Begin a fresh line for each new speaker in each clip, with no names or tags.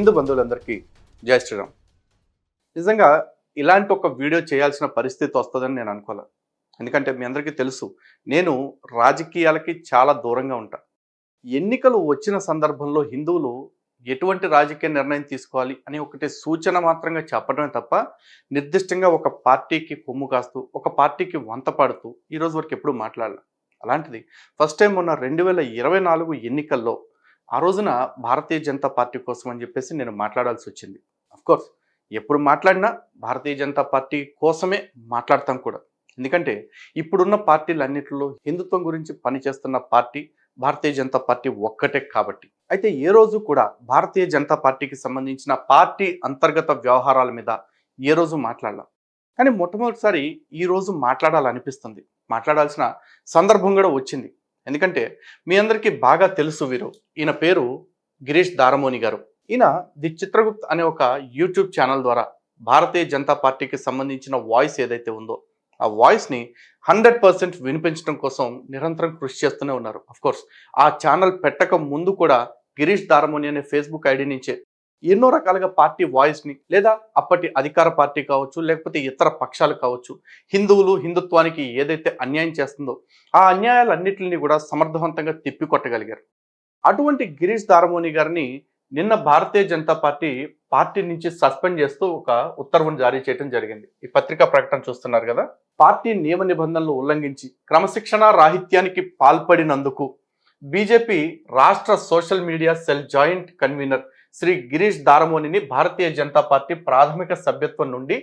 హిందూ బంధువులందరికీ జై శ్రీరామ్. నిజంగా ఇలాంటి ఒక వీడియో చేయాల్సిన పరిస్థితి వస్తుందని నేను అనుకోలే. ఎందుకంటే మీ అందరికీ తెలుసు, నేను రాజకీయాలకి చాలా దూరంగా ఉంటా. ఎన్నికలు వచ్చిన సందర్భంలో హిందువులు ఎటువంటి రాజకీయ నిర్ణయం తీసుకోవాలి అని ఒకటి సూచన మాత్రంగా చెప్పడమే తప్ప, నిర్దిష్టంగా ఒక పార్టీకి కొమ్ము కాస్తూ ఒక పార్టీకి వంత పాడుతూ ఈరోజు వరకు ఎప్పుడూ మాట్లాడలే. అలాంటిది ఫస్ట్ టైం మొన్న 2024 ఎన్నికల్లో ఆ రోజున భారతీయ జనతా పార్టీ కోసం అని చెప్పేసి నేను మాట్లాడాల్సి వచ్చింది. అఫ్కోర్స్ ఎప్పుడు మాట్లాడినా భారతీయ జనతా పార్టీ కోసమే మాట్లాడతాం కూడా. ఎందుకంటే ఇప్పుడున్న పార్టీలన్నిటిలో హిందుత్వం గురించి పనిచేస్తున్న పార్టీ భారతీయ జనతా పార్టీ ఒక్కటే కాబట్టి. అయితే ఏ రోజు కూడా భారతీయ జనతా పార్టీకి సంబంధించిన పార్టీ అంతర్గత వ్యవహారాల మీద ఏ రోజు మాట్లాడాల. కానీ మొట్టమొదటిసారి ఈ రోజు మాట్లాడాలనిపిస్తుంది, మాట్లాడాల్సిన సందర్భం కూడా వచ్చింది. ఎందుకంటే మీ అందరికీ బాగా తెలుసు ఈయన పేరు గిరీష్ దారమోని గారు. ఈయన ది చిత్రగుప్త్ అనే ఒక యూట్యూబ్ ఛానల్ ద్వారా భారతీయ జనతా పార్టీకి సంబంధించిన వాయిస్ ఏదైతే ఉందో ఆ వాయిస్ని 100% వినిపించడం కోసం నిరంతరం కృషి చేస్తూనే ఉన్నారు. అఫ్కోర్స్ ఆ ఛానల్ పెట్టక ముందు కూడా గిరీష్ దారమోని అనే ఫేస్బుక్ ఐడి నుంచే ఎన్నో రకాలుగా పార్టీ వాయిస్ని, లేదా అప్పటి అధికార పార్టీ కావచ్చు, లేకపోతే ఇతర పక్షాలు కావచ్చు, హిందువులు హిందుత్వానికి ఏదైతే అన్యాయం చేస్తుందో ఆ అన్యాయాలన్నింటినీ కూడా సమర్థవంతంగా తిప్పికొట్టగలిగారు. అటువంటి గిరీష్ దారమోని గారిని నిన్న భారతీయ జనతా పార్టీ నుంచి సస్పెండ్ చేస్తూ ఒక ఉత్తర్వును జారీ చేయడం జరిగింది. ఈ పత్రికా ప్రకటన చూస్తున్నారు కదా. పార్టీ నియమ నిబంధనలు ఉల్లంఘించి క్రమశిక్షణ రాహిత్యానికి పాల్పడినందుకు బీజేపీ రాష్ట్ర social media cell joint convener Shri Girish Daramoni Bharatiya Janata party ప్రాథమిక సభ్యత్వం నుండి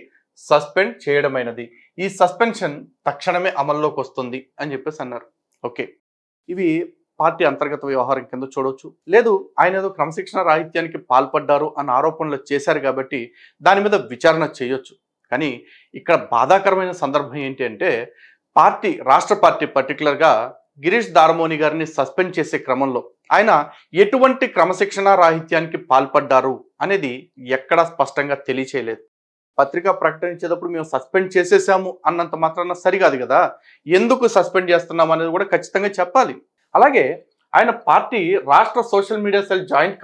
సస్పెండ్ చేయడమైనది. ఈ సస్పెన్షన్ తక్షణమే అమల్లోకి వస్తుంది అని చెప్పేసి అన్నారు. ఓకే, ఇవి పార్టీ అంతర్గత వ్యవహారం కింద చూడవచ్చు. లేదు, ఆయన ఏదో క్రమశిక్షణ రాహిత్యానికి పాల్పడ్డారు అన్న ఆరోపణలు చేశారు కాబట్టి దాని మీద విచారణ చేయొచ్చు. కానీ ఇక్కడ బాధాకరమైన సందర్భం ఏంటి అంటే, రాష్ట్ర పార్టీ పర్టికులర్గా గిరీష్ దారమోని గారిని సస్పెండ్ చేసే క్రమంలో ఆయన ఎటువంటి క్రమశిక్షణ రాహిత్యానికి పాల్పడ్డారు అనేది ఎక్కడా స్పష్టంగా తెలియచేయలేదు. పత్రికా ప్రకటించేటప్పుడు మేము సస్పెండ్ చేసేసాము అన్నంత మాత్రాన సరికాదు కదా, ఎందుకు సస్పెండ్ చేస్తున్నాం అనేది కూడా ఖచ్చితంగా చెప్పాలి. అలాగే ఆయన పార్టీ రాష్ట్ర సోషల్ మీడియా సెల్ జాయింట్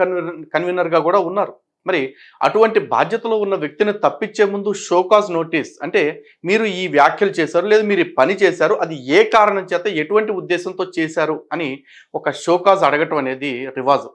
కన్వీనర్గా కూడా ఉన్నారు. మరి అటువంటి బాధ్యతలో ఉన్న వ్యక్తిని తప్పించే ముందు షోకాజ్ నోటీస్, అంటే మీరు ఈ వ్యాఖ్యలు చేశారు, లేదా మీరు ఈ పని చేశారు, అది ఏ కారణం చేత ఎటువంటి ఉద్దేశంతో చేశారు అని ఒక షోకాజ్ అడగటం అనేది రివాజు.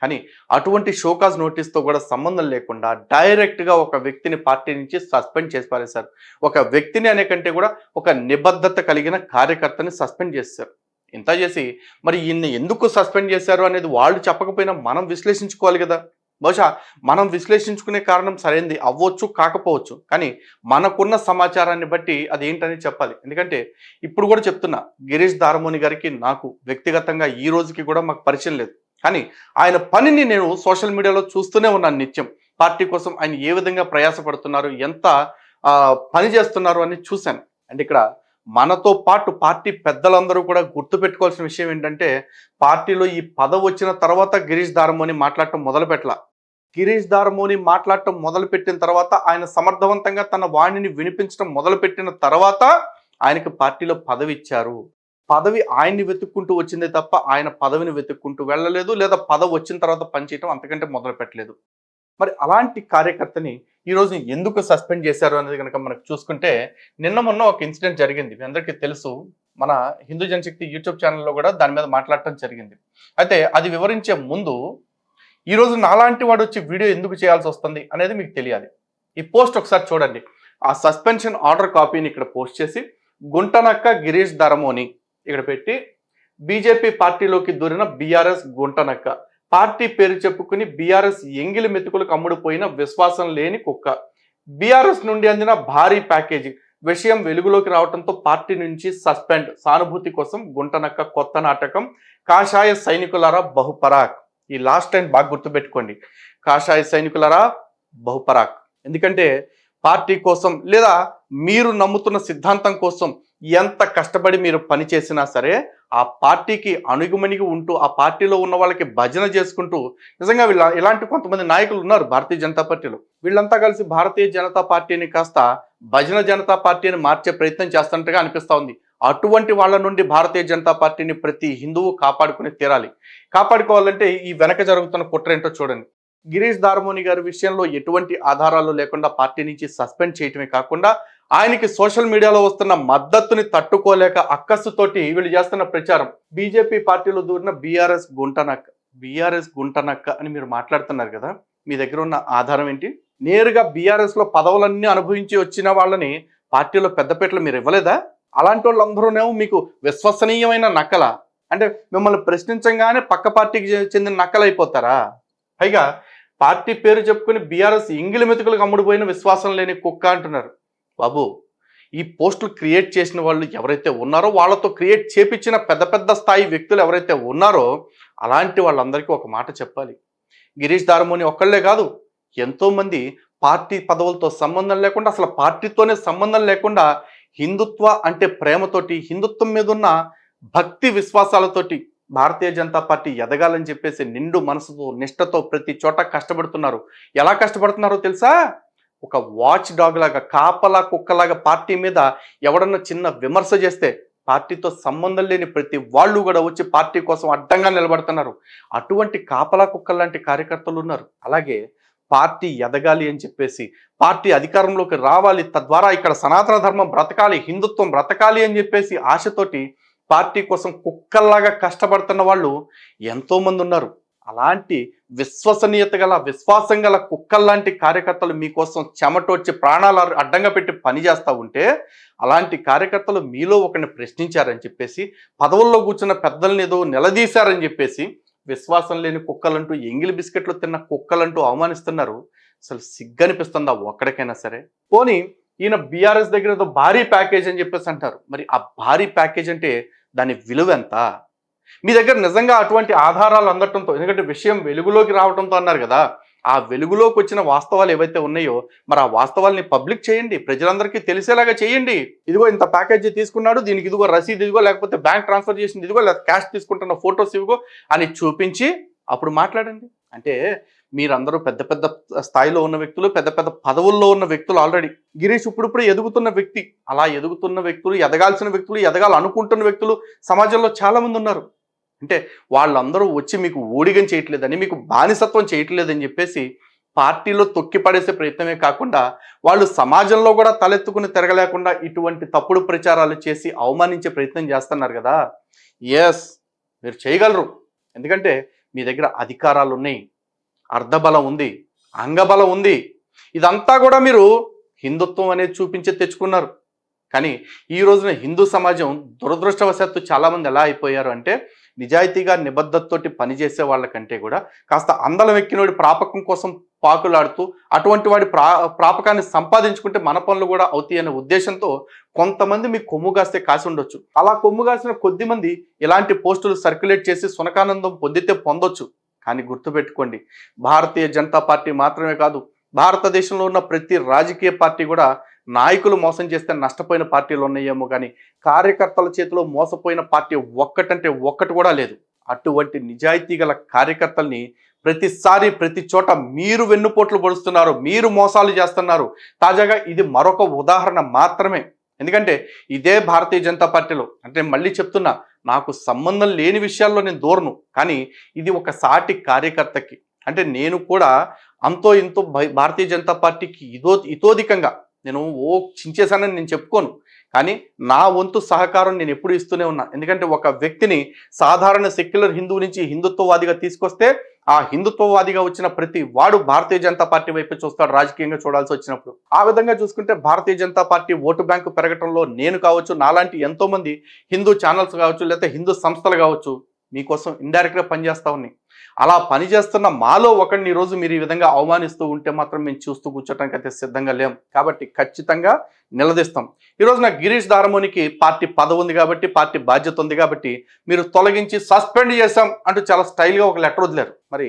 కానీ అటువంటి షోకాజ్ నోటీస్తో కూడా సంబంధం లేకుండా డైరెక్ట్గా ఒక వ్యక్తిని పార్టీ నుంచి సస్పెండ్ చేసి పారేశారు. ఒక వ్యక్తిని అనే కంటే కూడా ఒక నిబద్ధత కలిగిన కార్యకర్తని సస్పెండ్ చేశారు. ఇంత చేసి మరి ఈయన్ని ఎందుకు సస్పెండ్ చేశారు అనేది వాళ్ళు చెప్పకపోయినా మనం విశ్లేషించుకోవాలి కదా. బహుశా మనం విశ్లేషించుకునే కారణం సరైనది అవ్వచ్చు, కాకపోవచ్చు, కానీ మనకున్న సమాచారాన్ని బట్టి అది ఏంటని చెప్పాలి. ఎందుకంటే ఇప్పుడు కూడా చెప్తున్నా, గిరీష్ దారమోని గారికి నాకు వ్యక్తిగతంగా ఈ రోజుకి కూడా మాకు పరిచయం లేదు. కానీ ఆయన పనిని నేను సోషల్ మీడియాలో చూస్తూనే ఉన్నాను నిత్యం. పార్టీ కోసం ఆయన ఏ విధంగా ప్రయాసపడుతున్నారు, ఎంత పని చేస్తున్నారు అని చూశాను. అంటే ఇక్కడ మనతో పాటు పార్టీ పెద్దలందరూ కూడా గుర్తుపెట్టుకోవాల్సిన విషయం ఏంటంటే, పార్టీలో ఈ పదవి వచ్చిన తర్వాత గిరీష్ దారమోని మాట్లాడటం మొదలుపెట్టలా. గిరీష్ దారమోని మాట్లాడటం మొదలుపెట్టిన తర్వాత, ఆయన సమర్థవంతంగా తన వాణిని వినిపించడం మొదలుపెట్టిన తర్వాత ఆయనకు పార్టీలో పదవి ఇచ్చారు. పదవి ఆయన్ని వెతుక్కుంటూ వచ్చిందే తప్ప ఆయన పదవిని వెతుక్కుంటూ వెళ్ళలేదు, లేదా పదవి వచ్చిన తర్వాత పనిచేయటం అంతకంటే మొదలు పెట్టలేదు. మరి అలాంటి కార్యకర్తని ఈరోజు ఎందుకు సస్పెండ్ చేశారు అనేది కనుక మనకు చూసుకుంటే, నిన్న మొన్న ఒక ఇన్సిడెంట్ జరిగింది, మీ అందరికీ తెలుసు. మన హిందూ జనశక్తి యూట్యూబ్ ఛానల్లో కూడా దాని మీద మాట్లాడటం జరిగింది. అయితే అది వివరించే ముందు ఈరోజు నాలాంటి వాడు వచ్చి వీడియో ఎందుకు చేయాల్సి వస్తుంది అనేది మీకు తెలియాలి. ఈ పోస్ట్ ఒకసారి చూడండి. ఆ సస్పెన్షన్ ఆర్డర్ కాపీని ఇక్కడ పోస్ట్ చేసి, గుంటనక్క గిరీష్ దారమోని ఇక్కడ పెట్టి, బీజేపీ పార్టీలోకి దూరిన బీఆర్ఎస్ గుంటనక్క, పార్టీ పేరు చెప్పుకుని బీఆర్ఎస్ ఎంగిలి మెతుకులకు అమ్ముడుపోయిన విశ్వాసం లేని కుక్క, బీఆర్ఎస్ నుండి అందిన భారీ ప్యాకేజీ, విషయం వెలుగులోకి రావడంతో పార్టీ నుంచి సస్పెండ్, సానుభూతి కోసం గుంటనక్క కొత్త నాటకం, కాషాయ సైనికులారా బహుపరాక్. ఈ లాస్ట్ టైం బాగా గుర్తుపెట్టుకోండి, కాషాయ సైనికులారా బహుపరాక్. ఎందుకంటే పార్టీ కోసం, లేదా మీరు నమ్ముతున్న సిద్ధాంతం కోసం ఎంత కష్టపడి మీరు పని చేసినా సరే, ఆ పార్టీకి అణుగుమణిగి ఉంటూ, ఆ పార్టీలో ఉన్న వాళ్ళకి భజన చేసుకుంటూ, నిజంగా ఇలాంటి కొంతమంది నాయకులు ఉన్నారు భారతీయ జనతా పార్టీలో. వీళ్ళంతా కలిసి భారతీయ జనతా పార్టీని కాస్త భజన జనతా పార్టీని మార్చే ప్రయత్నం చేస్తున్నట్టుగా అనిపిస్తూ ఉంది. అటువంటి వాళ్ళ నుండి భారతీయ జనతా పార్టీని ప్రతి హిందువు కాపాడుకుని తీరాలి. కాపాడుకోవాలంటే ఈ వెనక జరుగుతున్న కుట్ర ఏంటో చూడండి. గిరీష్ దారమోని గారి విషయంలో ఎటువంటి ఆధారాలు లేకుండా పార్టీ నుంచి సస్పెండ్ చేయటమే కాకుండా ఆయనకి సోషల్ మీడియాలో వస్తున్న మద్దతుని తట్టుకోలేక అక్కస్సుతోటి వీళ్ళు చేస్తున్న ప్రచారం బీజేపీ పార్టీలో దూరిన బీఆర్ఎస్ గుంటనక్క అని మీరు మాట్లాడుతున్నారు కదా, మీ దగ్గర ఉన్న ఆధారం ఏంటి? నేరుగా బీఆర్ఎస్ లో పదవులన్నీ అనుభవించి వచ్చిన వాళ్ళని పార్టీలో పెద్దపేటలు మీరు ఇవ్వలేదా? అలాంటి వాళ్ళందరూనేమో మీకు విశ్వసనీయమైన నక్కల, అంటే మిమ్మల్ని ప్రశ్నించగానే పక్క పార్టీకి చెందిన నక్కలైపోతారా? పైగా పార్టీ పేరు చెప్పుకుని బీఆర్ఎస్ ఇంగిలి మెతుకులకు అమ్ముడుపోయిన విశ్వాసం లేని కుక్క అంటున్నారు. బాబు, ఈ పోస్టులు క్రియేట్ చేసిన వాళ్ళు ఎవరైతే ఉన్నారో, వాళ్ళతో క్రియేట్ చేపించిన పెద్ద పెద్ద స్థాయి వ్యక్తులు ఎవరైతే ఉన్నారో అలాంటి వాళ్ళందరికీ ఒక మాట చెప్పాలి. గిరీష్ దారమోని ఒక్కళ్ళే కాదు, ఎంతోమంది పార్టీ పదవులతో సంబంధం లేకుండా, అసలు పార్టీతోనే సంబంధం లేకుండా హిందుత్వ అంటే ప్రేమతోటి, హిందుత్వం మీద ఉన్న భక్తి విశ్వాసాలతోటి భారతీయ జనతా పార్టీ ఎదగాలని చెప్పేసి నిండు మనసుతో నిష్ఠతో ప్రతి చోట కష్టపడుతున్నారు. ఎలా కష్టపడుతున్నారో తెలుసా? ఒక వాచ్ డాగ్ లాగా, కాపలా కుక్కలాగా పార్టీ మీద ఎవడన్నా చిన్న విమర్శ చేస్తే పార్టీతో సంబంధం లేని ప్రతి వాళ్ళు కూడా వచ్చి పార్టీ కోసం అడ్డంగా నిలబడుతున్నారు. అటువంటి కాపలా కుక్కల లాంటి కార్యకర్తలు ఉన్నారు. అలాగే పార్టీ ఎదగాలి అని చెప్పేసి, పార్టీ అధికారంలోకి రావాలి, తద్వారా ఇక్కడ సనాతన ధర్మం బ్రతకాలి, హిందుత్వం బ్రతకాలి అని చెప్పేసి ఆశతోటి పార్టీ కోసం కుక్కల్లాగా కష్టపడుతున్న వాళ్ళు ఎంతోమంది ఉన్నారు. అలాంటి విశ్వసనీయత గల, విశ్వాసం గల కుక్కల్లాంటి కార్యకర్తలు మీకోసం చెమటోడ్చి ప్రాణాలు అడ్డంగా పెట్టి పనిచేస్తూ ఉంటే, అలాంటి కార్యకర్తలు మీలో ఒకరిని ప్రశ్నించారని చెప్పేసి, పదవుల్లో కూర్చున్న పెద్దల్ని ఏదో నిలదీశారని చెప్పేసి విశ్వాసం లేని కుక్కలంటూ, ఎంగిలి బిస్కెట్లు తిన్న కుక్కలంటూ అవమానిస్తున్నారు. అసలు సిగ్గనిపిస్తుందా ఒక్కడికైనా సరే? పోనీ ఈయన బీఆర్ఎస్ దగ్గర ఏదో భారీ ప్యాకేజ్ అని చెప్పేసి అంటారు. మరి ఆ భారీ ప్యాకేజ్ అంటే దాని విలువ ఎంత? మీ దగ్గర నిజంగా అటువంటి ఆధారాలు అందటంతో, ఎందుకంటే విషయం వెలుగులోకి రావడంతో అన్నారు కదా, ఆ వెలుగులోకి వచ్చిన వాస్తవాలు ఏవైతే ఉన్నాయో మరి ఆ వాస్తవాల్ని పబ్లిక్ చేయండి, ప్రజలందరికీ తెలిసేలాగా చేయండి. ఇదిగో ఇంత ప్యాకేజీ తీసుకున్నాడు, దీనికి ఇదిగో రసీదు ఇదిగో, లేకపోతే బ్యాంక్ ట్రాన్స్ఫర్ చేసింది ఇదిగో, లేదా క్యాష్ తీసుకుంటున్న ఫొటోస్ ఇదిగో అని చూపించి అప్పుడు మాట్లాడండి. అంటే మీరందరూ పెద్ద పెద్ద స్థాయిలో ఉన్న వ్యక్తులు, పెద్ద పెద్ద పదవుల్లో ఉన్న వ్యక్తులు. ఆల్రెడీ గిరీష్ ఇప్పుడు ఎదుగుతున్న వ్యక్తి. అలా ఎదుగుతున్న వ్యక్తులు, ఎదగాల్సిన వ్యక్తులు, ఎదగాలనుకుంటున్న వ్యక్తులు సమాజంలో చాలా మంది ఉన్నారు. అంటే వాళ్ళందరూ వచ్చి మీకు ఊడిగం చేయట్లేదని, మీకు బానిసత్వం చేయట్లేదని చెప్పేసి పార్టీలో తొక్కి పడేసే ప్రయత్నమే కాకుండా, వాళ్ళు సమాజంలో కూడా తలెత్తుకుని తిరగలేకుండా ఇటువంటి తప్పుడు ప్రచారాలు చేసి అవమానించే ప్రయత్నం చేస్తున్నారు కదా. ఎస్, మీరు చేయగలరు. ఎందుకంటే మీ దగ్గర అధికారాలు ఉన్నాయి, అర్ధబలం ఉంది, అంగబలం ఉంది. ఇదంతా కూడా మీరు హిందుత్వం అనేది చూపించి తెచ్చుకున్నారు. కానీ ఈ రోజున హిందూ సమాజం దురదృష్టవశాత్తు చాలామంది ఎలా అయిపోయారు అంటే, నిజాయితీగా నిబద్ధతతోటి పనిచేసే వాళ్ళకంటే కూడా కాస్త అందలం ఎక్కినోడి ప్రాపకం కోసం పాకులాడుతూ, అటువంటి వాడి ప్రాపకాన్ని సంపాదించుకుంటే మన పనులు కూడా అవుతాయి అనే ఉద్దేశంతో కొంతమంది మీకు కొమ్ము కాస్తే కాసి ఉండొచ్చు. అలా కొమ్ము కాసిన కొద్ది మంది ఇలాంటి పోస్టులు సర్క్యులేట్ చేసి సునకానందం పొందితే పొందొచ్చు. కానీ గుర్తుపెట్టుకోండి, భారతీయ జనతా పార్టీ మాత్రమే కాదు, భారతదేశంలో ఉన్న ప్రతి రాజకీయ పార్టీ కూడా నాయకులు మోసం చేస్తే నష్టపోయిన పార్టీలు ఉన్నాయేమో కానీ కార్యకర్తల చేతిలో మోసపోయిన పార్టీ ఒక్కటంటే ఒక్కటి కూడా లేదు. అటువంటి నిజాయితీ గల కార్యకర్తల్ని ప్రతిసారి ప్రతి చోట మీరు వెన్నుపోట్లు పొడుస్తున్నారు, మీరు మోసాలు చేస్తున్నారు. తాజాగా ఇది మరొక ఉదాహరణ మాత్రమే. ఎందుకంటే ఇదే భారతీయ జనతా పార్టీలో, అంటే మళ్ళీ చెప్తున్నా, నాకు సంబంధం లేని విషయాల్లో నేను దూరను, కానీ ఇది ఒక సాటి కార్యకర్తకి, అంటే నేను కూడా అంతో ఇంతో భారతీయ జనతా పార్టీకి ఇతోధికంగా నేను చించేశానని నేను చెప్పుకోను, కానీ నా వంతు సహకారం నేను ఎప్పుడు ఇస్తూనే ఉన్నా. ఎందుకంటే ఒక వ్యక్తిని సాధారణ సెక్యులర్ హిందువు నుంచి హిందుత్వవాదిగా తీసుకొస్తే, ఆ హిందుత్వవాదిగా వచ్చిన ప్రతి వాడు భారతీయ జనతా పార్టీ వైపు చూస్తాడు రాజకీయంగా చూడాల్సి వచ్చినప్పుడు. ఆ విధంగా చూసుకుంటే భారతీయ జనతా పార్టీ ఓటు బ్యాంకు పెరగటంలో నేను కావచ్చు, నాలాంటి ఎంతో మంది హిందూ ఛానల్స్ కావచ్చు, లేకపోతే హిందూ సంస్థలు కావచ్చు, మీకోసం ఇండైరెక్ట్గా పనిచేస్తూ ఉన్నాయి. అలా పనిచేస్తున్న మాలో ఒకరిని ఈరోజు మీరు ఈ విధంగా అవమానిస్తూ ఉంటే మాత్రం మేము చూస్తూ కూర్చోటానికి అయితే సిద్ధంగా లేం. కాబట్టి ఖచ్చితంగా నిలదీస్తాం. ఈరోజు నా గిరీష్ దారమోనికి పార్టీ పదవి ఉంది కాబట్టి, పార్టీ బాధ్యత ఉంది కాబట్టి మీరు తొలగించి సస్పెండ్ చేశాం అంటూ చాలా స్టైల్గా ఒక లెటర్ వదిలేరు. మరి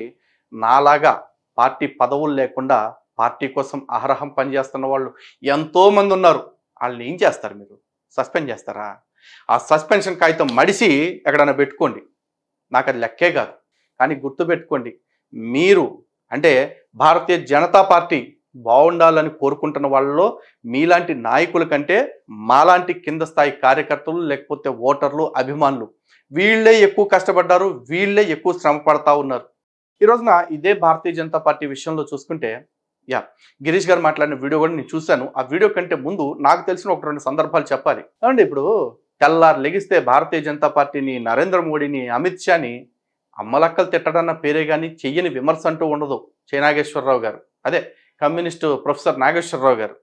నాలాగా పార్టీ పదవులు లేకుండా పార్టీ కోసం అహరహం పనిచేస్తున్న వాళ్ళు ఎంతోమంది ఉన్నారు. వాళ్ళని ఏం చేస్తారు? మీరు సస్పెండ్ చేస్తారా? ఆ సస్పెన్షన్ కాగితం మడిసి ఎక్కడైనా పెట్టుకోండి, నాకు అది లెక్కే కాదు. కానీ గుర్తుపెట్టుకోండి, మీరు అంటే భారతీయ జనతా పార్టీ బాగుండాలని కోరుకుంటున్న వాళ్ళలో మీలాంటి నాయకుల కంటే మాలాంటి కింద స్థాయి కార్యకర్తలు, లేకపోతే ఓటర్లు, అభిమానులు వీళ్ళే ఎక్కువ కష్టపడ్డారు, వీళ్ళే ఎక్కువ శ్రమ పడతా ఉన్నారు. ఈ రోజున ఇదే భారతీయ జనతా పార్టీ విషయంలో చూసుకుంటే గిరీష్ గారు మాట్లాడిన వీడియో కూడా నేను చూశాను. ఆ వీడియో కంటే ముందు నాకు తెలిసిన ఒక 2 సందర్భాలు చెప్పాలి. ఏమండి, ఇప్పుడు తెల్లారు లెగిస్తే భారతీయ జనతా పార్టీని, నరేంద్ర మోడీని, అమిత్ షాని అమ్మలక్కలు తిట్టడన్న పేరే కానీ చెయ్యని విమర్శ అంటూ ఉండదు నాగేశ్వరరావు గారు. అదే కమ్యూనిస్టు ప్రొఫెసర్ నాగేశ్వరరావు గారు.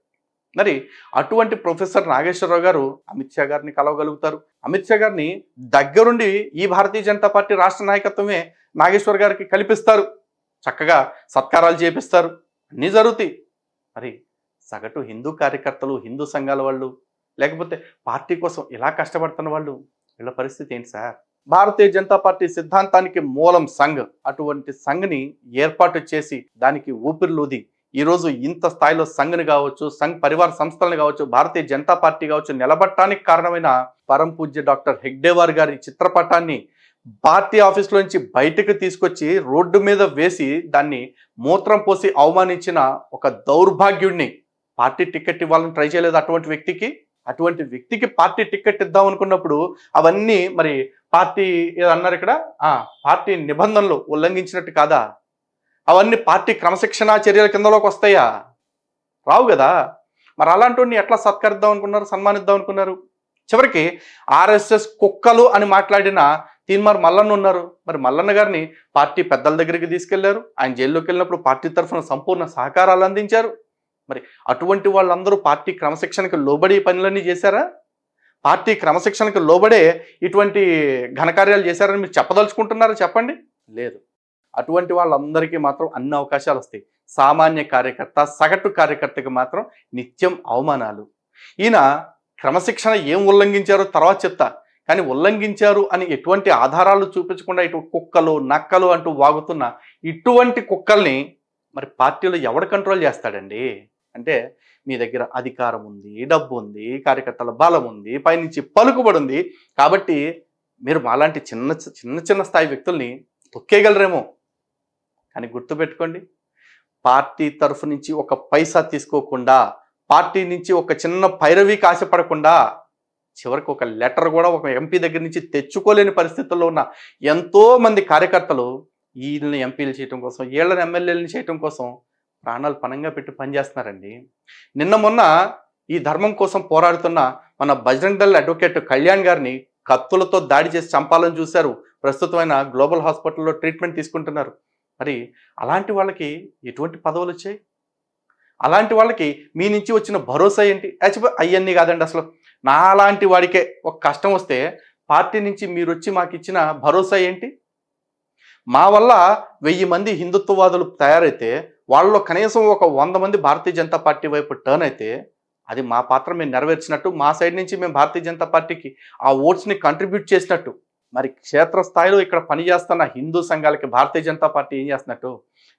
మరి అటువంటి ప్రొఫెసర్ నాగేశ్వరరావు గారు అమిత్ షా గారిని కలవగలుగుతారు. అమిత్ షా గారిని దగ్గరుండి ఈ భారతీయ జనతా పార్టీ రాష్ట్ర నాయకత్వమే నాగేశ్వర్ గారికి కల్పిస్తారు. చక్కగా సత్కారాలు చేపిస్తారు, అన్నీ జరుగుతాయి. మరి సగటు హిందూ కార్యకర్తలు, హిందూ సంఘాల వాళ్ళు, లేకపోతే పార్టీ కోసం ఇలా కష్టపడుతున్న వాళ్ళు, వీళ్ళ పరిస్థితి ఏంటి సార్? భారతీయ జనతా పార్టీ సిద్ధాంతానికి మూలం సంఘ్. అటువంటి సంఘ్ని ఏర్పాటు చేసి దానికి ఊపిరిలూది ఈరోజు ఇంత స్థాయిలో సంఘ్ని కావచ్చు, సంఘ్ పరివార సంస్థలను కావచ్చు, భారతీయ జనతా పార్టీ కావచ్చు నిలబడటానికి కారణమైన పరం పూజ్య డాక్టర్ హెగ్డేవార్ గారి చిత్రపటాన్ని పార్టీ ఆఫీసులో నుంచి బయటకు తీసుకొచ్చి రోడ్డు మీద వేసి దాన్ని మూత్రం పోసి అవమానించిన ఒక దౌర్భాగ్యుడిని పార్టీ టికెట్ ఇవ్వాలని ట్రై చేయలేదు. అటువంటి వ్యక్తికి పార్టీ టికెట్ ఇద్దాం అనుకున్నప్పుడు అవన్నీ మరి పార్టీ ఏదన్నారు ఇక్కడ, పార్టీ నిబంధనలు ఉల్లంఘించినట్టు కాదా? అవన్నీ పార్టీ క్రమశిక్షణా చర్యల కిందలోకి వస్తాయా? రావు కదా. మరి అలాంటి ఎట్లా సత్కరిద్దాం అనుకున్నారు, సన్మానిద్దాం అనుకున్నారు? చివరికి ఆర్ఎస్ఎస్ కుక్కలు అని మాట్లాడిన తీన్మార్ మల్లన్న ఉన్నారు. మరి మల్లన్న గారిని పార్టీ పెద్దల దగ్గరికి తీసుకెళ్లారు. ఆయన జైల్లోకి వెళ్ళినప్పుడు పార్టీ తరఫున సంపూర్ణ సహకారాలు అందించారు. మరి అటువంటి వాళ్ళందరూ పార్టీ క్రమశిక్షణకు లోబడి పనులన్నీ చేశారా? పార్టీ క్రమశిక్షణకు లోబడే ఇటువంటి ఘనకార్యాలు చేశారని మీరు చెప్పదలుచుకుంటున్నారా? చెప్పండి. లేదు. అటువంటి వాళ్ళందరికీ మాత్రం అన్ని అవకాశాలు వస్తాయి. సామాన్య కార్యకర్త, సగటు కార్యకర్తకి మాత్రం నిత్యం అవమానాలు. ఈయన క్రమశిక్షణ ఏం ఉల్లంఘించారో తర్వాత చెప్తా, కానీ ఉల్లంఘించారు అని ఎటువంటి ఆధారాలు చూపించకుండా ఇటు కుక్కలు, నక్కలు అంటూ వాగుతున్న ఇటువంటి కుక్కల్ని మరి పార్టీలో ఎవడు కంట్రోల్ చేస్తాడండి? అంటే మీ దగ్గర అధికారం ఉంది, డబ్బు ఉంది, కార్యకర్తల బలం ఉంది, పైనుంచి పలుకుబడి ఉంది. కాబట్టి మీరు మాలాంటి చిన్న చిన్న చిన్న స్థాయి వ్యక్తుల్ని తొక్కేయగలరేమో. కానీ గుర్తుపెట్టుకోండి, పార్టీ తరఫు నుంచి ఒక పైసా తీసుకోకుండా, పార్టీ నుంచి ఒక చిన్న పైరవీకి ఆశపడకుండా, చివరికి ఒక లెటర్ కూడా ఒక ఎంపీ దగ్గర నుంచి తెచ్చుకోలేని పరిస్థితుల్లో ఉన్న ఎంతో మంది కార్యకర్తలు వీళ్ళని ఎంపీలు చేయటం కోసం, వీళ్ళని ఎమ్మెల్యేలను చేయటం కోసం ప్రాణాలు పణంగా పెట్టి పనిచేస్తున్నారండి. నిన్న మొన్న ఈ ధర్మం కోసం పోరాడుతున్న మన బజరంగ్ దళ్ అడ్వకేట్ కళ్యాణ్ గారిని కత్తులతో దాడి చేసి చంపాలని చూశారు. ప్రస్తుతమైన గ్లోబల్ హాస్పిటల్లో ట్రీట్మెంట్ తీసుకుంటున్నారు. మరి అలాంటి వాళ్ళకి ఎటువంటి పదవులు వచ్చాయి? అలాంటి వాళ్ళకి మీ నుంచి వచ్చిన భరోసా ఏంటి? అవన్నీ కాదండి. అసలు నాలాంటి వాడికే ఒక కష్టం వస్తే పార్టీ నుంచి మీరు వచ్చి మాకు ఇచ్చిన భరోసా ఏంటి? మా వల్ల 1000 మంది హిందుత్వవాదులు తయారైతే వాళ్ళలో కనీసం ఒక 100 మంది భారతీయ జనతా పార్టీ వైపు టర్న్ అయితే అది మా పాత్ర మేము నెరవేర్చినట్టు, మా సైడ్ నుంచి మేము భారతీయ జనతా పార్టీకి ఆ ఓట్స్ని కంట్రిబ్యూట్ చేసినట్టు. మరి క్షేత్రస్థాయిలో ఇక్కడ పనిచేస్తున్న హిందూ సంఘాలకి భారతీయ జనతా పార్టీ ఏం చేస్తున్నట్టు?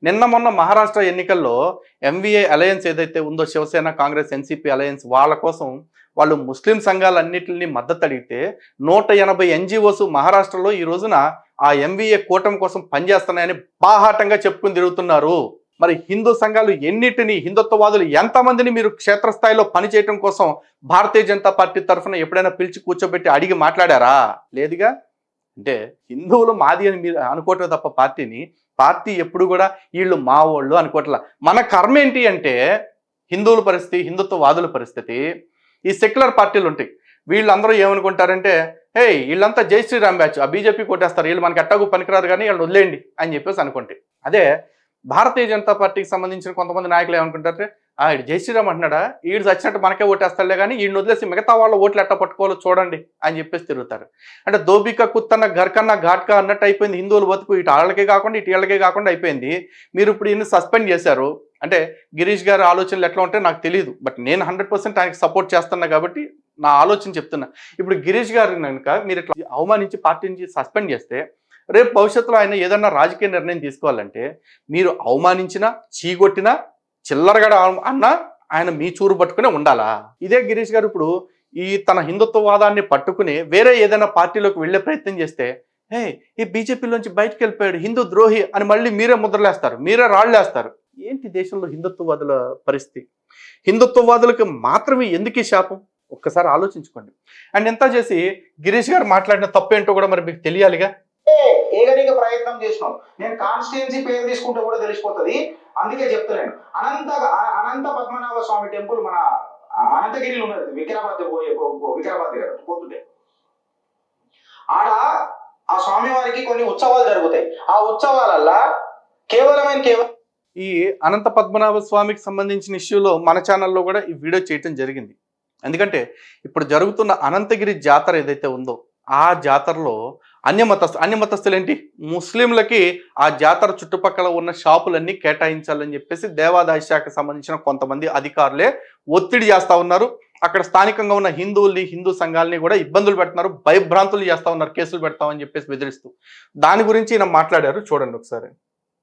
నిన్న మొన్న మహారాష్ట్ర ఎన్నికల్లో ఎంవీఏ అలయన్స్ ఏదైతే ఉందో, శివసేన, కాంగ్రెస్, ఎన్సీపీ అలయన్స్, వాళ్ళ కోసం వాళ్ళు ముస్లిం సంఘాలన్నింటినీ మద్దతు అడిగితే 180 ఎన్జిఓస్ మహారాష్ట్రలో ఈ రోజున ఆ ఎంవీఏ కూటమి కోసం పనిచేస్తున్నాయని బాహాటంగా చెప్పుకుని తిరుగుతున్నారు. మరి హిందూ సంఘాలు ఎన్నిటిని, హిందుత్వవాదులు ఎంతమందిని మీరు క్షేత్రస్థాయిలో పనిచేయటం కోసం భారతీయ జనతా పార్టీ తరఫున ఎప్పుడైనా పిలిచి కూర్చోబెట్టి అడిగి మాట్లాడారా? లేదుగా. అంటే హిందువులు మాది అని మీరు అనుకోవటం తప్ప పార్టీ ఎప్పుడు కూడా వీళ్ళు మా వాళ్ళు అనుకోవట్లా. మన కర్మ ఏంటి అంటే హిందువుల పరిస్థితి, హిందుత్వవాదుల పరిస్థితి, ఈ సెక్యులర్ పార్టీలు ఉంటాయి. వీళ్ళందరూ ఏమనుకుంటారంటే, హే వీళ్ళంతా జై శ్రీరామ్ బ్యాచ్, ఆ బీజేపీ కొట్టేస్తారు, వీళ్ళు మనకి ఎట్టాగు పనికిరారు కానీ వీళ్ళు వదిలేయండి అని చెప్పేసి అనుకుంటే. అదే భారతీయ జనతా పార్టీకి సంబంధించిన కొంతమంది నాయకులు ఏమనుకుంటారంటే, ఈడు జై శ్రీరామ్ అంటున్నాడా, ఈడు చచ్చినట్టు మనకే ఓటేస్తాడులే కానీ ఈయన వదిలేసి మిగతా వాళ్ళ ఓట్లు ఎట్ట పట్టుకోవాలో చూడండి అని చెప్పేసి తిరుగుతారు. అంటే దోబిక కుత్తన్న ఘర్కన్న ఘాట్కా అన్నట్టు అయిపోయింది హిందువుల బతుకు. ఇటు వాళ్ళకే కాకుండా ఇటు వీళ్ళకే కాకుండా అయిపోయింది. మీరు ఇప్పుడు ఈయన సస్పెండ్ చేశారు అంటే గిరీష్ గారి ఆలోచనలు ఎట్లా ఉంటే నాకు తెలియదు, బట్ నేను 100% ఆయనకి సపోర్ట్ చేస్తున్నా కాబట్టి నా ఆలోచన చెప్తున్నా. ఇప్పుడు గిరీష్ గారిని కనుక మీరు ఇట్లా అవమానించి పార్టీ నుంచి సస్పెండ్ చేస్తే రేపు భవిష్యత్తులో ఆయన ఏదన్నా రాజకీయ నిర్ణయం తీసుకోవాలంటే మీరు అవమానించినా, చీగొట్టినా, చిల్లరగడ అన్నా ఆయన మీ చూరు పట్టుకునే ఉండాలా? ఇదే గిరీష్ గారు ఇప్పుడు ఈ తన హిందుత్వవాదాన్ని పట్టుకుని వేరే ఏదైనా పార్టీలోకి వెళ్ళే ప్రయత్నం చేస్తే, హే ఈ బీజేపీలోంచి బయటకు వెళ్ళిపోయాడు, హిందూ ద్రోహి అని మళ్ళీ మీరే ముద్రలేస్తారు, మీరే రాళ్ళేస్తారు. ఏంటి దేశంలో హిందుత్వవాదుల పరిస్థితి? హిందుత్వవాదులకు మాత్రమే ఎందుకు ఈ శాపం? ఒక్కసారి ఆలోచించుకోండి. అండ్ ఎంత చేసి గిరీష్ గారు మాట్లాడిన తప్పేంటో కూడా మరి మీకు తెలియాలిగా.
ఏకైక ప్రయత్నం చేసినాం. నేను కాన్స్టిట్యున్సీ పేరు తీసుకుంటే కూడా తెలిసిపోతుంది, అందుకే చెప్తలేను. అనంత పద్మనాభ స్వామి టెంపుల్ మన అనంతగిరిలో ఉన్నది, వికారాబాద్ దగ్గర పోతుంటే. ఆడ ఆ స్వామి వారికి కొన్ని ఉత్సవాలు జరుగుతాయి. ఆ ఉత్సవాలల్లా కేవలం
ఈ అనంత పద్మనాభ స్వామికి సంబంధించిన ఇష్యూలో మన ఛానల్లో కూడా ఈ వీడియో చేయటం జరిగింది. ఎందుకంటే ఇప్పుడు జరుగుతున్న అనంతగిరి జాతర ఏదైతే ఉందో ఆ జాతరలో అన్యమతస్థులు ఏంటి, ముస్లింలకి ఆ జాతర చుట్టుపక్కల ఉన్న షాపులన్నీ కేటాయించాలని చెప్పేసి దేవాదాయ శాఖకు సంబంధించిన కొంతమంది అధికారులే ఒత్తిడి చేస్తూ ఉన్నారు. అక్కడ స్థానికంగా ఉన్న హిందువుల్ని, హిందూ సంఘాలని కూడా ఇబ్బందులు పెడుతున్నారు, భయభ్రాంతులు చేస్తూ ఉన్నారు, కేసులు పెడతామని చెప్పేసి బెదిరిస్తూ. దాని గురించి ఈయన మాట్లాడారు, చూడండి ఒకసారి.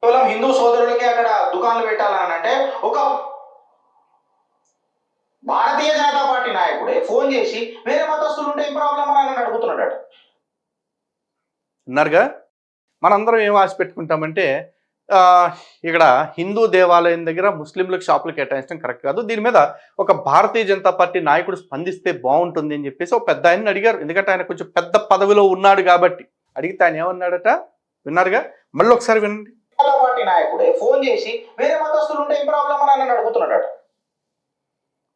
కేవలం హిందూ సోదరులకి అక్కడ దుకాణాలు పెట్టాలని అంటే ఒక భారతీయ జనతా పార్టీ నాయకుడే ఫోన్ చేసి వేరే మతస్థులు ఉంటే ఏం ప్రాబ్లం అని అడుగుతున్నాడు.
విన్నారుగా, మనందరం ఏం ఆశ పెట్టుకుంటామంటే ఇక్కడ హిందూ దేవాలయం దగ్గర ముస్లింలకు షాపులు కేటాయించడం కరెక్ట్ కాదు, దీని మీద ఒక భారతీయ జనతా పార్టీ నాయకుడు స్పందిస్తే బాగుంటుంది అని చెప్పేసి ఒక పెద్ద ఆయన్ని అడిగారు. ఎందుకంటే ఆయన కొంచెం పెద్ద పదవిలో ఉన్నాడు కాబట్టి. అడిగితే ఆయన ఏమన్నాడట, విన్నారుగా, మళ్ళీ ఒకసారి వినండి.
పార్టీ నాయకుడే ఫోన్ చేసి వేరే మతస్థులు ఉంటే ఏం ప్రాబ్లం అని అడుగుతున్నాడు.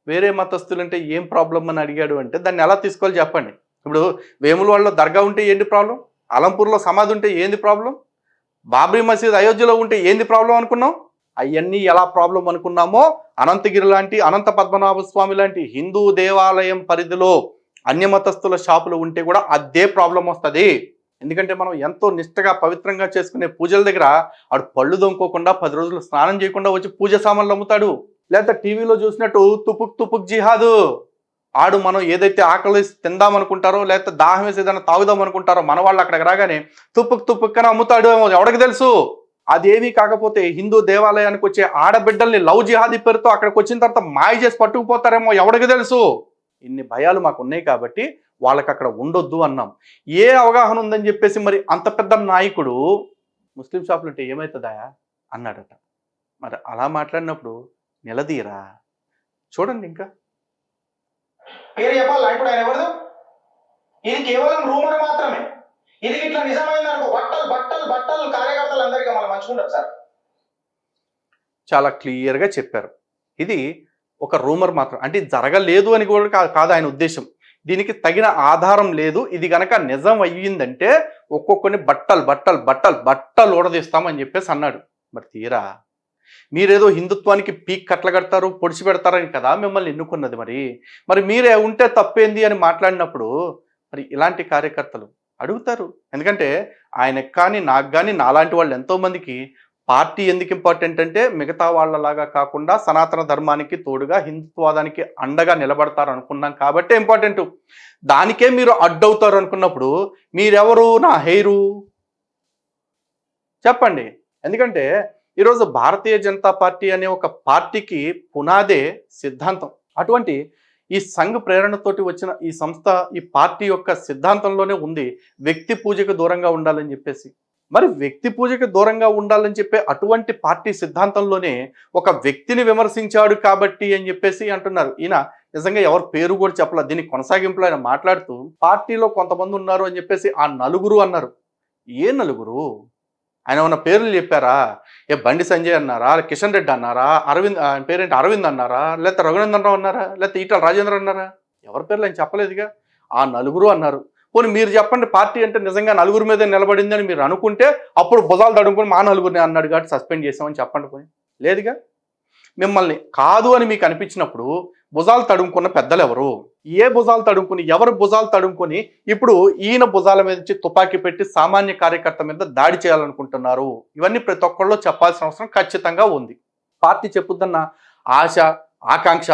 వేరే మతస్థులు అంటే ఏం ప్రాబ్లం అని అడిగాడు అంటే దాన్ని ఎలా తీసుకోవాలి చెప్పండి. ఇప్పుడు వేములవాడలో దర్గా ఉంటే ఏంటి ప్రాబ్లం, అలంపూర్లో సమాధి ఉంటే ఏంది ప్రాబ్లం, బాబ్రీ మసీద్ అయోధ్యలో ఉంటే ఏంది ప్రాబ్లం అనుకున్నాం. అవన్నీ ఎలా ప్రాబ్లం అనుకున్నామో అనంతగిరి లాంటి, అనంత పద్మనాభ స్వామి లాంటి హిందూ దేవాలయం పరిధిలో అన్యమతస్థుల షాపులు ఉంటే కూడా అదే ప్రాబ్లం వస్తుంది. ఎందుకంటే మనం ఎంతో నిష్టగా పవిత్రంగా చేసుకునే పూజల దగ్గర ఆడు పళ్ళు దొంకోకుండా 10 రోజులు స్నానం చేయకుండా వచ్చి పూజ సామాన్లు అమ్ముతాడు. లేదా టీవీలో చూసినట్టు తుపుక్ జిహాదు, ఆడు మనం ఏదైతే ఆకలి తిందామనుకుంటారో లేకపోతే దాహం వేసి ఏదైనా తాగుదాం అనుకుంటారో మన వాళ్ళు అక్కడికి రాగానే తుపుక్ అని అమ్ముతాడు. ఎవడికి తెలుసు? అదేమీ కాకపోతే హిందూ దేవాలయానికి వచ్చే ఆడబిడ్డల్ని లవ్ జిహాదీ పేరుతో అక్కడికి వచ్చిన తర్వాత మాయ చేసి పట్టుకుపోతారేమో, ఎవడికి తెలుసు? ఇన్ని భయాలు మాకు ఉన్నాయి కాబట్టి వాళ్ళకి అక్కడ ఉండొద్దు అన్నాం. ఏ అవగాహన ఉందని చెప్పేసి మరి అంత పెద్ద నాయకుడు ముస్లిం షాపులు ఉంటే ఏమవుతుందా అన్నాడట. మరి అలా మాట్లాడినప్పుడు నిలదీరా, చూడండి. ఇంకా
పేరు చెప్పాలా ఇప్పుడు ఆయన ఎవరు? ఇది కేవలం రూమర్ మాత్రమే. ఇది ఇట్లా నిజమైందనుకో బట్టలు కార్యకర్తలు అందరికీ మనం మంచుకుంటారు సార్.
చాలా క్లియర్గా చెప్పారు. ఇది ఒక రూమర్ మాత్రం, అంటే జరగలేదు అని కూడా కాదు ఆయన ఉద్దేశం. దీనికి తగిన ఆధారం లేదు. ఇది గనక నిజం అయ్యిందంటే ఒక్కొక్కరిని బట్టలు ఊడదీస్తామని చెప్పేసి అన్నాడు. మరి తీరా మీరేదో హిందుత్వానికి పీక్ కట్టలు పొడిచి పెడతారని కదా మిమ్మల్ని ఎన్నుకున్నది. మరి మీరే ఉంటే తప్పేంది అని మాట్లాడినప్పుడు మరి ఇలాంటి కార్యకర్తలు అడుగుతారు. ఎందుకంటే ఆయనకు కానీ నాకు కానీ నాలాంటి వాళ్ళు ఎంతోమందికి పార్టీ ఎందుకు ఇంపార్టెంట్ అంటే మిగతా వాళ్ళలాగా కాకుండా సనాతన ధర్మానికి తోడుగా హిందుత్వాదానికి అండగా నిలబడతారు అనుకున్నాం కాబట్టే ఇంపార్టెంట్. దానికే మీరు అడ్డవుతారు అనుకున్నప్పుడు మీరెవరు, నా హెయిరు చెప్పండి. ఎందుకంటే ఈరోజు భారతీయ జనతా పార్టీ అనే ఒక పార్టీకి పునాదే సిద్ధాంతం. అటువంటి ఈ సంఘ్ ప్రేరణతోటి వచ్చిన ఈ సంస్థ, ఈ పార్టీ యొక్క సిద్ధాంతంలోనే ఉంది వ్యక్తి పూజకు దూరంగా ఉండాలని చెప్పేసి. మరి వ్యక్తి పూజకి దూరంగా ఉండాలని చెప్పే అటువంటి పార్టీ సిద్ధాంతంలోనే ఒక వ్యక్తిని విమర్శించాడు కాబట్టి అని చెప్పేసి అంటున్నారు. ఈయన నిజంగా ఎవరు పేరు కూడా చెప్పలేదు. దీనికి కొనసాగింపులో ఆయన మాట్లాడుతూ పార్టీలో కొంతమంది ఉన్నారు అని చెప్పేసి ఆ నలుగురు అన్నారు. ఏ నలుగురు? ఆయన ఉన్న పేర్లు చెప్పారా? బండి సంజయ్ అన్నారా, కిషన్ రెడ్డి అన్నారా, పేరేంటి అరవింద్ అన్నారా, లేకపోతే రఘునందన్ రావు అన్నారా, లేకపోతే ఈటల రాజేంద్ర అన్నారా? ఎవరి పేర్లు ఆయన చెప్పలేదుగా. ఆ నలుగురు అన్నారు. పోనీ మీరు చెప్పండి, పార్టీ అంటే నిజంగా నలుగురు మీద నిలబడింది అని మీరు అనుకుంటే అప్పుడు భుజాలు తడుముకొని మా నలుగురిని అన్నాడు కాబట్టి సస్పెండ్ చేసామని చెప్పండి. పోనీ లేదుగా. మిమ్మల్ని కాదు అని మీకు అనిపించినప్పుడు భుజాలు తడుముకున్న పెద్దలు ఎవరు? ఏ భుజాలు తడుముకుని, ఎవరు భుజాలు తడుముకొని ఇప్పుడు ఈయన భుజాల మీద నుంచి తుపాకీ పెట్టి సామాన్య కార్యకర్త మీద దాడి చేయాలనుకుంటున్నారు? ఇవన్నీ ప్రతి ఒక్కళ్ళు చెప్పాల్సిన అవసరం ఖచ్చితంగా ఉంది. పార్టీ చెప్పుద్దన్న ఆశ, ఆకాంక్ష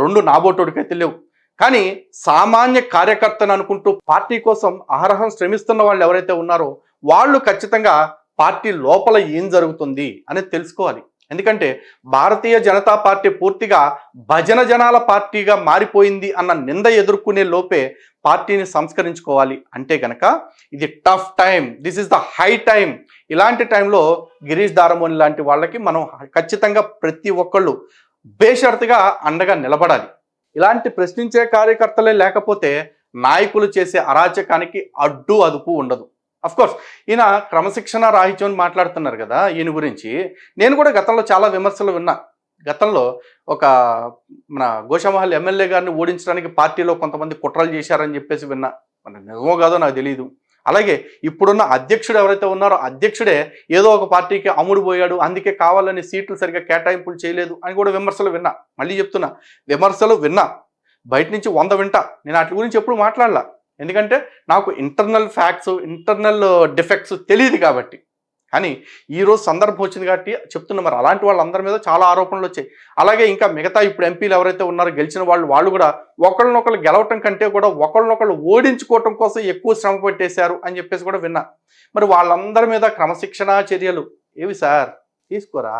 రెండు నాబోటోడికైతే లేవు. కానీ సామాన్య కార్యకర్తను అనుకుంటూ పార్టీ కోసం అహరహం శ్రమిస్తున్న వాళ్ళు ఎవరైతే ఉన్నారో వాళ్ళు ఖచ్చితంగా పార్టీ లోపల ఏం జరుగుతుంది అనేది తెలుసుకోవాలి. ఎందుకంటే భారతీయ జనతా పార్టీ పూర్తిగా భజన జనాల పార్టీగా మారిపోయింది అన్న నింద ఎదుర్కొనే లోపే పార్టీని సంస్కరించుకోవాలి. అంటే గనక ఇది tough time, this is the high time. ఇలాంటి టైంలో గిరీష్ దారమోని లాంటి వాళ్ళకి మనం ఖచ్చితంగా ప్రతి ఒక్కళ్ళు బేషరతుగా అండగా నిలబడాలి. ఇలాంటి ప్రశ్నించే కార్యకర్తలే లేకపోతే నాయకులు చేసే అరాచకానికి అడ్డు అదుపు ఉండదు. అఫ్ కోర్స్ ఈయన క్రమశిక్షణ రాహిత్యం అని మాట్లాడుతున్నారు కదా ఈయన గురించి. నేను కూడా గతంలో చాలా విమర్శలు విన్నా. గతంలో ఒక మన గోషామహల్ ఎమ్మెల్యే గారిని ఓడించడానికి పార్టీలో కొంతమంది కుట్రలు చేశారని చెప్పేసి విన్నా. మన నిజమో కాదో నాకు తెలియదు. అలాగే ఇప్పుడున్న అధ్యక్షుడు ఎవరైతే ఉన్నారో అధ్యక్షుడే ఏదో ఒక పార్టీకి అమ్ముడు పోయాడు, అందుకే కావాలని సీట్లు సరిగ్గా కేటాయింపులు చేయలేదు అని కూడా విమర్శలు విన్నా. మళ్ళీ చెప్తున్నా, విమర్శలు విన్నా, బయట నుంచి 100 వింటా. నేను వాటి గురించి ఎప్పుడు మాట్లాడలా, ఎందుకంటే నాకు ఇంటర్నల్ ఫ్యాక్ట్స్, ఇంటర్నల్ డిఫెక్ట్స్ తెలియదు కాబట్టి. కానీ ఈరోజు సందర్భం వచ్చింది కాబట్టి చెప్తున్నా. మరి అలాంటి వాళ్ళందరి మీద చాలా ఆరోపణలు వచ్చాయి. అలాగే ఇంకా మిగతా ఇప్పుడు ఎంపీలు ఎవరైతే ఉన్నారో గెలిచిన వాళ్ళు కూడా ఒకళ్ళనొకళ్ళు గెలవటం కంటే కూడా ఒకళ్ళనొకళ్ళు ఓడించుకోవటం కోసం ఎక్కువ శ్రమ పెట్టేశారు అని చెప్పేసి కూడా విన్నా. మరి వాళ్ళందరి మీద క్రమశిక్షణా చర్యలు ఏవి సార్ తీసుకోరా?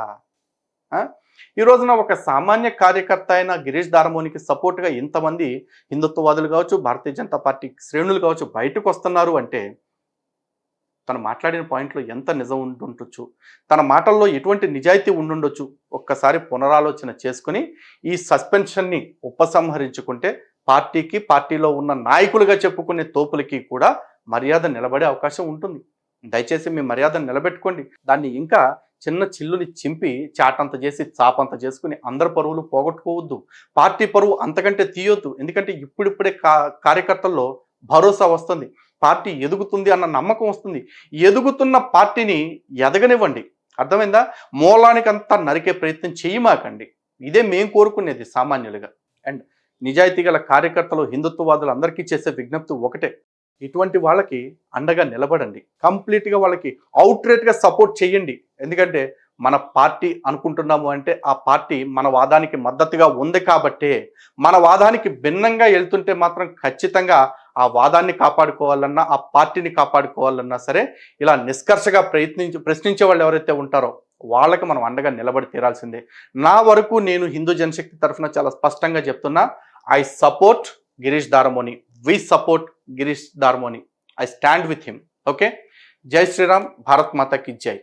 ఈ రోజున ఒక సామాన్య కార్యకర్త అయిన గిరీష్ దారమోనికి సపోర్ట్గా ఇంతమంది హిందుత్వవాదులు కావచ్చు, భారతీయ జనతా పార్టీ శ్రేణులు కావచ్చు బయటకు వస్తున్నారు అంటే తను మాట్లాడిన పాయింట్లో ఎంత నిజం ఉండుండొచ్చు, తన మాటల్లో ఎటువంటి నిజాయితీ ఉండుండొచ్చు ఒక్కసారి పునరాలోచన చేసుకుని ఈ సస్పెన్షన్ని ఉపసంహరించుకుంటే పార్టీకి, పార్టీలో ఉన్న నాయకులుగా చెప్పుకునే తోపులకి కూడా మర్యాద నిలబడే అవకాశం ఉంటుంది. దయచేసి మీ మర్యాదను నిలబెట్టుకోండి. దాన్ని ఇంకా చిన్న చిల్లుని చింపి చాటంత చేసి చాపంత చేసుకుని అందరి పరువులు పోగొట్టుకోవద్దు. పార్టీ పరువు అంతకంటే తీయొద్దు. ఎందుకంటే ఇప్పుడిప్పుడే కార్యకర్తల్లో భరోసా వస్తుంది, పార్టీ ఎదుగుతుంది అన్న నమ్మకం వస్తుంది. ఎదుగుతున్న పార్టీని ఎదగనివ్వండి. అర్థమైందా? మూలానికంతా నరికే ప్రయత్నం చేయమాకండి. ఇదే మేము కోరుకునేది సామాన్యులుగా. అండ్ నిజాయితీ గల కార్యకర్తలు, హిందుత్వవాదులు అందరికీ చేసే విజ్ఞప్తి ఒకటే, ఇటువంటి వాళ్ళకి అండగా నిలబడండి. కంప్లీట్గా వాళ్ళకి అవుట్రేట్గా సపోర్ట్ చేయండి. ఎందుకంటే మన పార్టీ అనుకుంటున్నాము అంటే ఆ పార్టీ మన వాదానికి మద్దతుగా ఉంది కాబట్టే. మన వాదానికి భిన్నంగా వెళ్తుంటే మాత్రం ఖచ్చితంగా ఆ వాదాన్ని కాపాడుకోవాలన్నా, ఆ పార్టీని కాపాడుకోవాలన్నా సరే ఇలా నిష్కర్షగా ప్రశ్నించే వాళ్ళు ఎవరైతే ఉంటారో వాళ్ళకి మనం అండగా నిలబడి తీరాల్సిందే. నా వరకు నేను హిందూ జనశక్తి తరఫున చాలా స్పష్టంగా చెప్తున్నా, I support Girish Daramoni. We support Girish Daramoni. I stand with him. Okay. జై శ్రీరామ్. భారత్ మాతా కి జై.